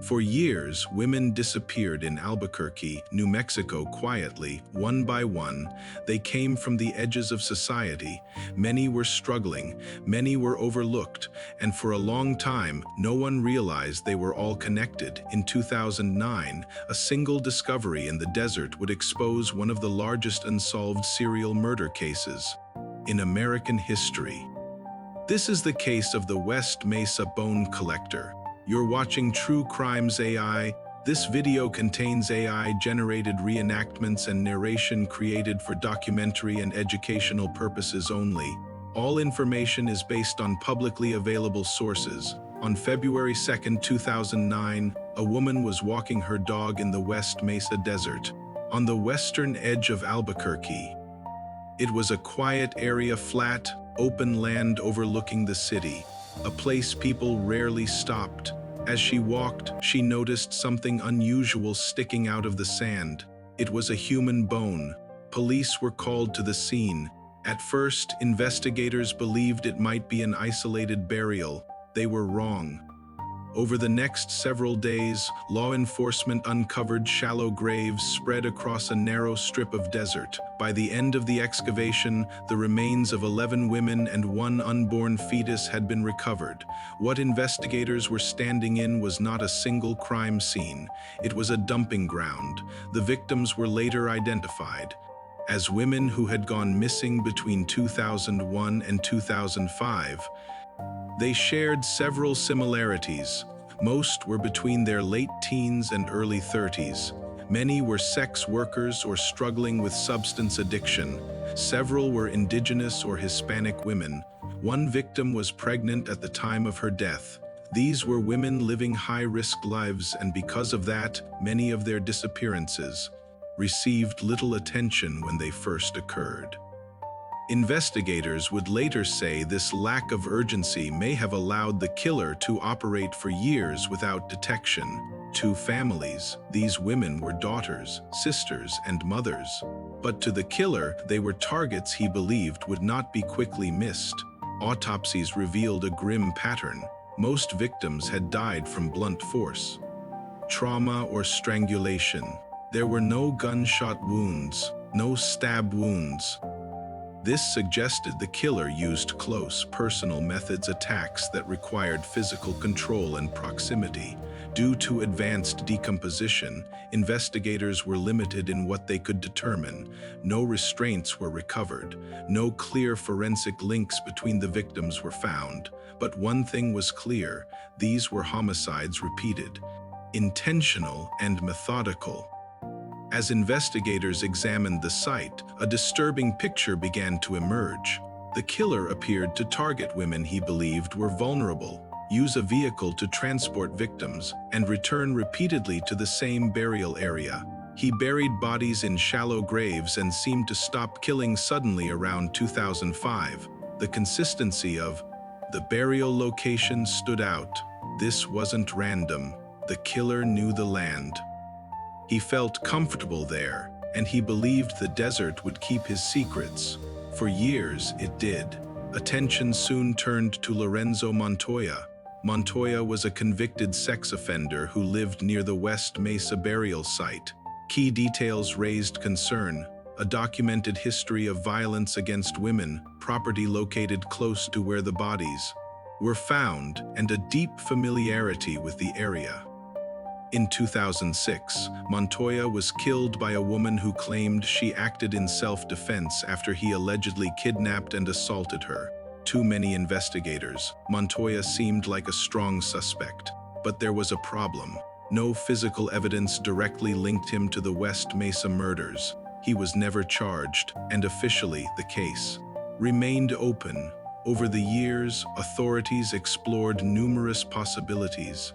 For years, women disappeared in Albuquerque, New Mexico quietly, one by one. They came from the edges of society. Many were struggling, many were overlooked, and for a long time, no one realized they were all connected. In 2009, a single discovery in the desert would expose one of the largest unsolved serial murder cases in American history. This is the case of the West Mesa Bone Collector. You're watching True Crimes AI. This video contains AI-generated reenactments and narration created for documentary and educational purposes only. All information is based on publicly available sources. On February 2, 2009, a woman was walking her dog in the West Mesa Desert, on the western edge of Albuquerque. It was a quiet area, flat, open land overlooking the city, a place people rarely stopped. As she walked, she noticed something unusual sticking out of the sand. It was a human bone. Police were called to the scene. At first, investigators believed it might be an isolated burial. They were wrong. Over the next several days, law enforcement uncovered shallow graves spread across a narrow strip of desert. By the end of the excavation, the remains of 11 women and one unborn fetus had been recovered. What investigators were standing in was not a single crime scene. It was a dumping ground. The victims were later identified as women who had gone missing between 2001 and 2005. They shared several similarities. Most were between their late teens and early 30s. Many were sex workers or struggling with substance addiction. Several were indigenous or Hispanic women. One victim was pregnant at the time of her death. These were women living high-risk lives, and because of that, many of their disappearances received little attention when they first occurred. Investigators would later say this lack of urgency may have allowed the killer to operate for years without detection. To families, these women were daughters, sisters, and mothers. But to the killer, they were targets he believed would not be quickly missed. Autopsies revealed a grim pattern. Most victims had died from blunt force, trauma, or strangulation. There were no gunshot wounds, no stab wounds. This suggested the killer used close, personal methods, attacks that required physical control and proximity. Due to advanced decomposition, investigators were limited in what they could determine. No restraints were recovered. No clear forensic links between the victims were found. But one thing was clear: these were homicides repeated, intentional and methodical. As investigators examined the site, a disturbing picture began to emerge. The killer appeared to target women he believed were vulnerable, use a vehicle to transport victims, and return repeatedly to the same burial area. He buried bodies in shallow graves and seemed to stop killing suddenly around 2005. The consistency of the burial location stood out. This wasn't random. The killer knew the land. He felt comfortable there, and he believed the desert would keep his secrets. For years, it did. Attention soon turned to Lorenzo Montoya. Montoya was a convicted sex offender who lived near the West Mesa burial site. Key details raised concern: a documented history of violence against women, property located close to where the bodies were found, and a deep familiarity with the area. In 2006, Montoya was killed by a woman who claimed she acted in self-defense after he allegedly kidnapped and assaulted her. To many investigators, Montoya seemed like a strong suspect, but there was a problem. No physical evidence directly linked him to the West Mesa murders. He was never charged, and officially, the case remained open. Over the years, authorities explored numerous possibilities.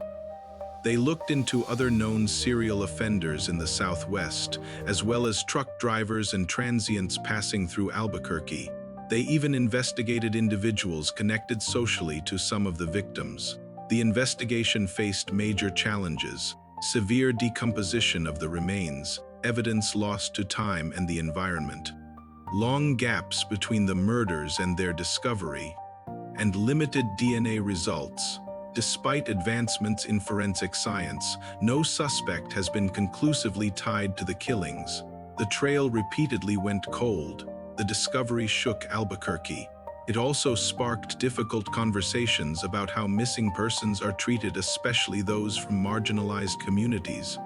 They looked into other known serial offenders in the Southwest, as well as truck drivers and transients passing through Albuquerque. They even investigated individuals connected socially to some of the victims. The investigation faced major challenges: severe decomposition of the remains, evidence lost to time and the environment, long gaps between the murders and their discovery, and limited DNA results. Despite advancements in forensic science, no suspect has been conclusively tied to the killings. The trail repeatedly went cold. The discovery shook Albuquerque. It also sparked difficult conversations about how missing persons are treated, especially those from marginalized communities.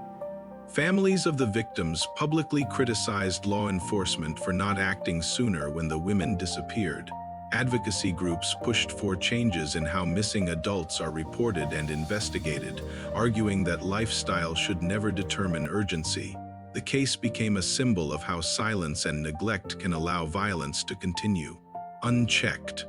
Families of the victims publicly criticized law enforcement for not acting sooner when the women disappeared. Advocacy groups pushed for changes in how missing adults are reported and investigated, arguing that lifestyle should never determine urgency. The case became a symbol of how silence and neglect can allow violence to continue, unchecked.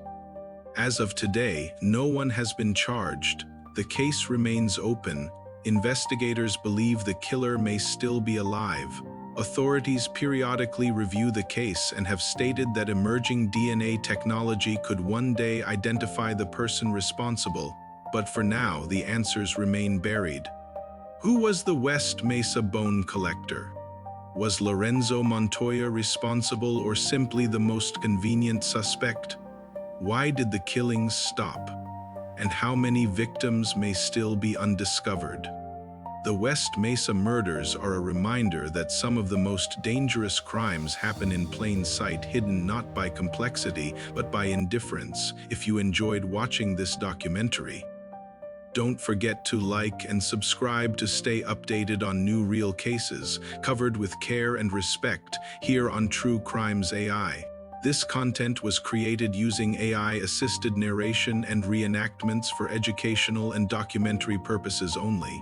As of today, no one has been charged. The case remains open. Investigators believe the killer may still be alive. Authorities periodically review the case and have stated that emerging DNA technology could one day identify the person responsible, but for now, the answers remain buried. Who was the West Mesa Bone Collector? Was Lorenzo Montoya responsible or simply the most convenient suspect? Why did the killings stop? And how many victims may still be undiscovered? The West Mesa murders are a reminder that some of the most dangerous crimes happen in plain sight, hidden not by complexity, but by indifference. If you enjoyed watching this documentary, don't forget to like and subscribe to stay updated on new real cases, covered with care and respect, here on True Crimes AI. This content was created using AI-assisted narration and reenactments for educational and documentary purposes only.